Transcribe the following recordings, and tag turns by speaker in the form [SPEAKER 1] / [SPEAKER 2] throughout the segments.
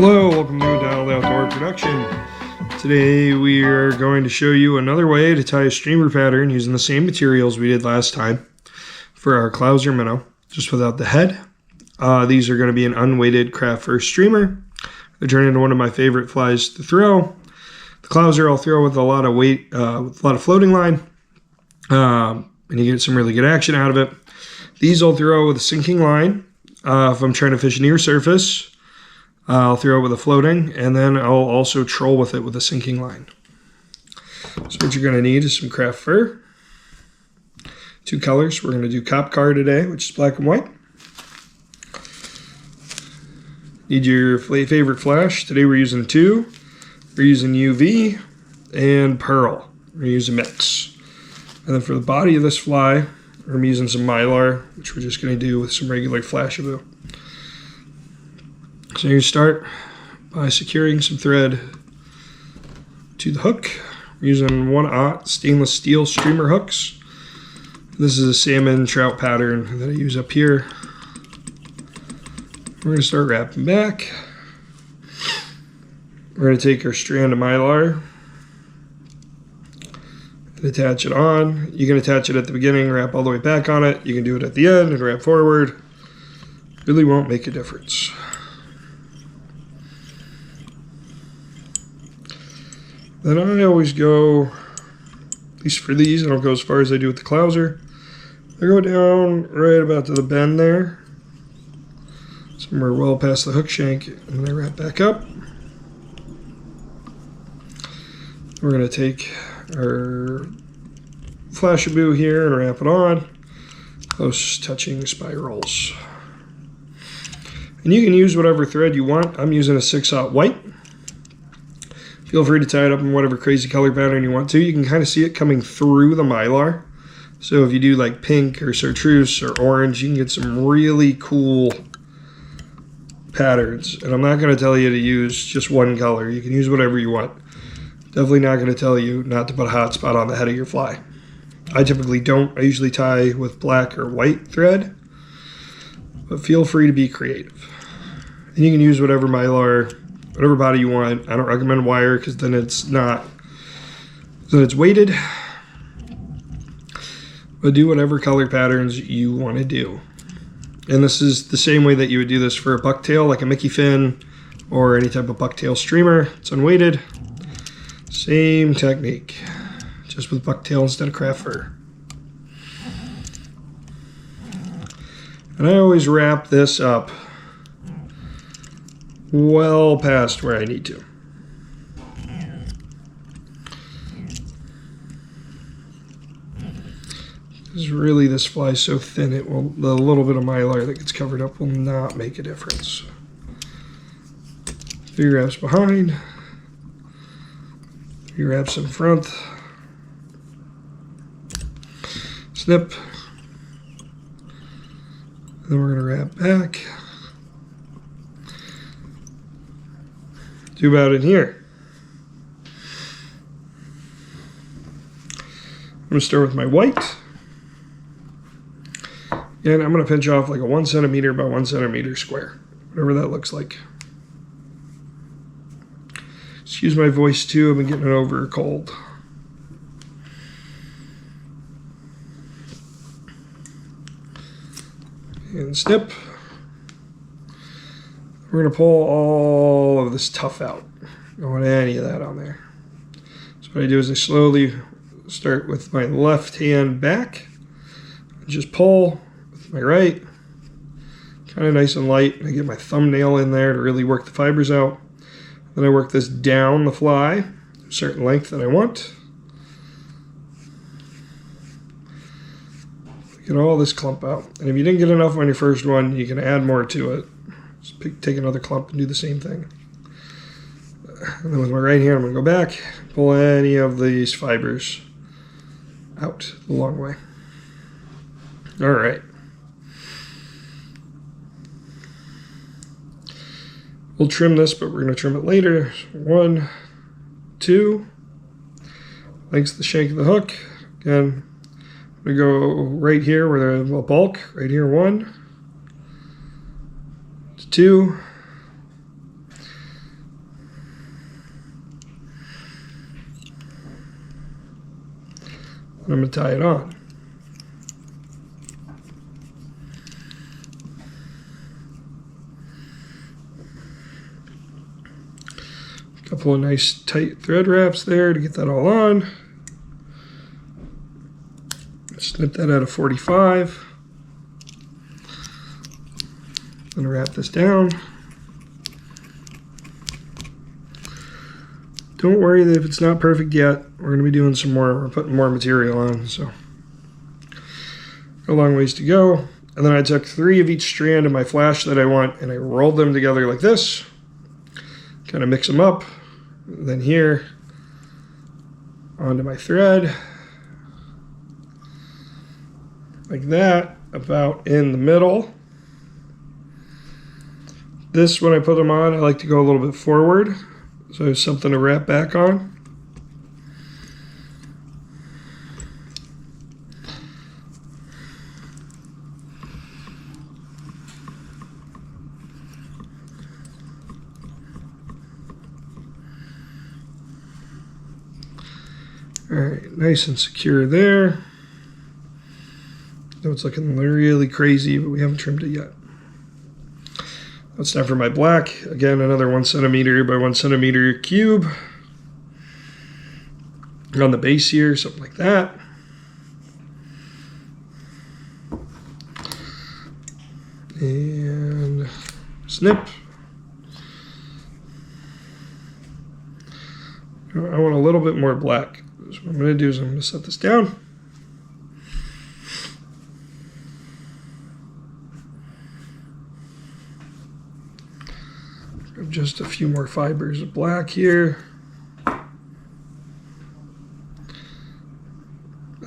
[SPEAKER 1] Hello, welcome to Dialed Outdoor Production. Today we are going to show you another way to tie a streamer pattern using the same materials we did last time for our Clouser minnow, just without the head. These are going to be an unweighted craft first streamer. They turn into one of my favorite flies to throw. The Clouser I'll throw with a lot of weight, with a lot of floating line, and you get some really good action out of it. These I'll throw with a sinking line if I'm trying to fish near surface. I'll throw it with a floating, and then I'll also troll with it with a sinking line. So what you're going to need is some craft fur, 2 colors. We're going to do cop car today, which is black and white. Need your favorite flash. Today we're using 2. We're using UV and pearl. We're using a mix. And then for the body of this fly, I'm using some mylar, which we're just going to do with some regular Flashaboo. So you start by securing some thread to the hook. We're using 1/0 stainless steel streamer hooks. This is a salmon trout pattern that I use up here. We're going to start wrapping back. We're going to take our strand of mylar and attach it on. You can attach it at the beginning, wrap all the way back on it. You can do it at the end and wrap forward. Really won't make a difference. Then I always go, at least for these, I don't go as far as I do with the Clouser. I go down right about to the bend there, somewhere well past the hook shank, and then I wrap back up. We're going to take our Flashaboo here and wrap it on, close touching spirals. And you can use whatever thread you want. I'm using a 6/0 white. Feel free to tie it up in whatever crazy color pattern you want to. You can kind of see it coming through the mylar. So if you do like pink or chartreuse or orange, you can get some really cool patterns. And I'm not going to tell you to use just one color. You can use whatever you want. Definitely not going to tell you not to put a hot spot on the head of your fly. I typically don't. I usually tie with black or white thread. But feel free to be creative. And you can use whatever mylar, whatever body you want. I don't recommend wire because then it's weighted. But do whatever color patterns you want to do. And this is the same way that you would do this for a bucktail, like a Mickey fin or any type of bucktail streamer. It's unweighted. Same technique, just with bucktail instead of craft fur. And I always wrap this up well past where I need to. Because really this fly is so thin, the little bit of mylar that gets covered up will not make a difference. 3 wraps behind, 3 wraps in front, snip, and then we're going to wrap back. Do about in here. I'm going to start with my white. And I'm going to pinch off like a 1 centimeter by 1 centimeter square, whatever that looks like. Excuse my voice too, I've been getting it over a cold. And snip. We're going to pull all of this tuff out. Don't want any of that on there. So what I do is I slowly start with my left hand back. And just pull with my right. Kind of nice and light. I get my thumbnail in there to really work the fibers out. Then I work this down the fly, a certain length that I want. Get all this clump out. And if you didn't get enough on your first one, you can add more to it. Just take another clump and do the same thing. And then with my right hand, I'm going to go back, pull any of these fibers out the long way. All right. We'll trim this, but we're going to trim it later. 1, 2. Lengths the shank of the hook. Again, I'm going to go right here where there's a bulk. Right here, 1, 2, I'm going to tie it on. A couple of nice tight thread wraps there to get that all on. Snip that out of 45. I'm going to wrap this down. Don't worry that if it's not perfect yet, we're going to be doing some more, we're putting more material on, so a long ways to go. And then I took 3 of each strand of my flash that I want and I rolled them together like this. Kind of mix them up. And then here, onto my thread. Like that, about in the middle. This, when I put them on, I like to go a little bit forward, so there's something to wrap back on. All right, nice and secure there. Though it's looking really crazy, but we haven't trimmed it yet. That's time for my black. Again, another 1 centimeter by 1 centimeter cube on the base here, something like that. And snip. I want a little bit more black. So what I'm going to do is I'm going to set this down. Just a few more fibers of black here. And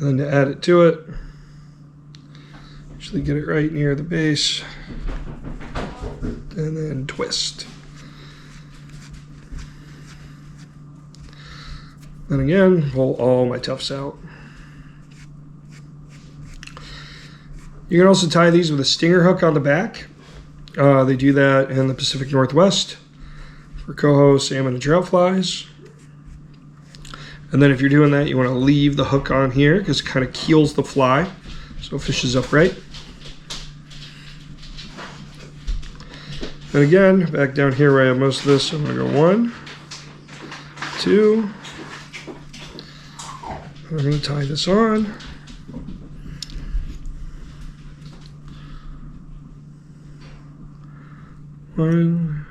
[SPEAKER 1] then to add it to it, actually get it right near the base, and then twist. Then again, pull all my tufts out. You can also tie these with a stinger hook on the back. They do that in the Pacific Northwest for coho, salmon, and trout flies. And then if you're doing that, you want to leave the hook on here because it kind of keels the fly so it fishes upright. And again, back down here where I have most of this, I'm going to go 1, 2. And I'm going to tie this on. One,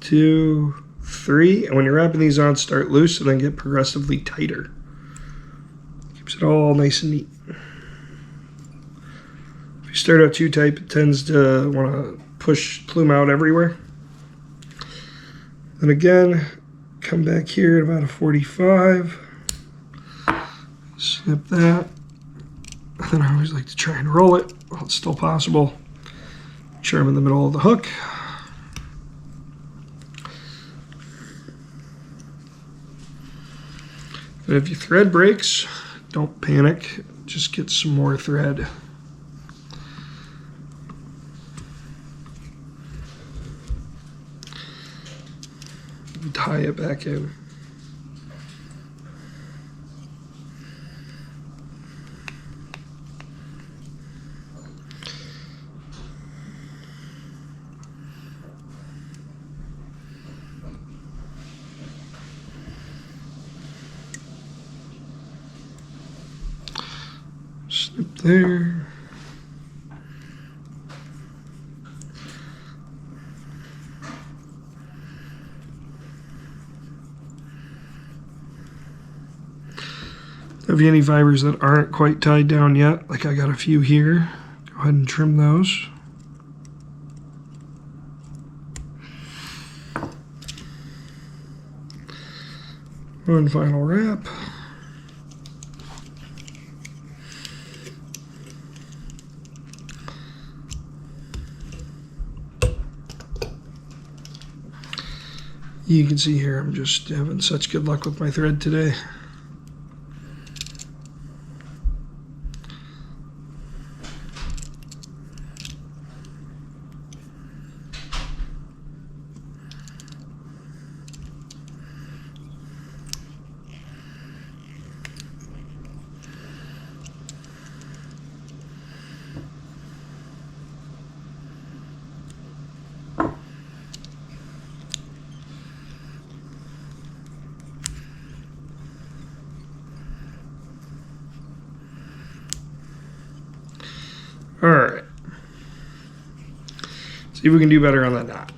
[SPEAKER 1] 2, 3. And when you're wrapping these on, start loose and then get progressively tighter. Keeps it all nice and neat. If you start out too tight, it tends to want to push plume out everywhere. Then again, come back here at about a 45. Snip that. And then I always like to try and roll it while it's still possible. Make sure I'm in the middle of the hook. And if your thread breaks, don't panic, just get some more thread. And tie it back in. Snip there. If you have any fibers that aren't quite tied down yet, like I got a few here, go ahead and trim those. One final wrap. You can see here I'm just having such good luck with my thread today. See if we can do better on that knot.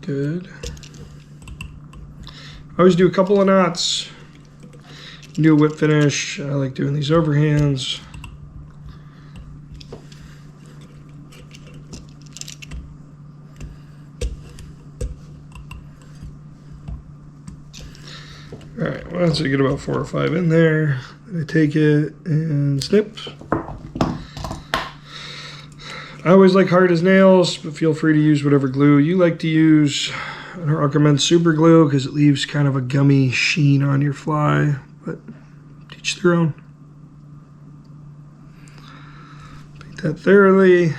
[SPEAKER 1] Good. I always do a couple of knots. Do a whip finish. I like doing these overhands. All right, once I get about 4 or 5 in there, I take it and snip. I always like hard as nails, but feel free to use whatever glue you like to use. I don't recommend super glue because it leaves kind of a gummy sheen on your fly, but each their own. Beat that thoroughly.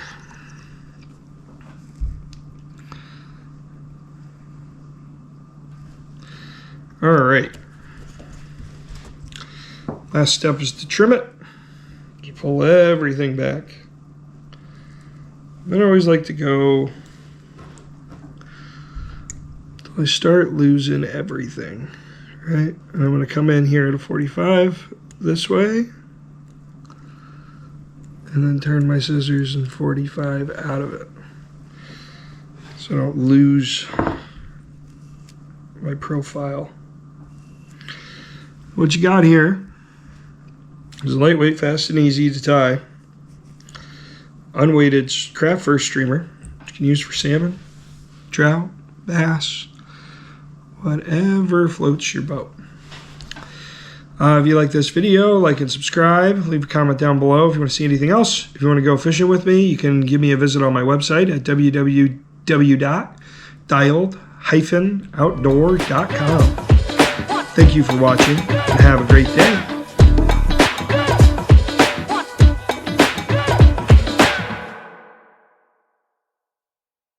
[SPEAKER 1] All right. Last step is to trim it. Just pull everything back. I always like to go till I start losing everything, right? And I'm going to come in here at a 45 this way, and then turn my scissors and 45 out of it, so I don't lose my profile. What you got here is a lightweight, fast and easy to tie unweighted craft fur streamer. You can use for salmon, trout, bass, whatever floats your boat. If you like this video, like and subscribe. Leave a comment down below if you want to see anything else. If you want to go fishing with me, you can give me a visit on my website at www.dialed-outdoor.com. Thank you for watching and have a great day.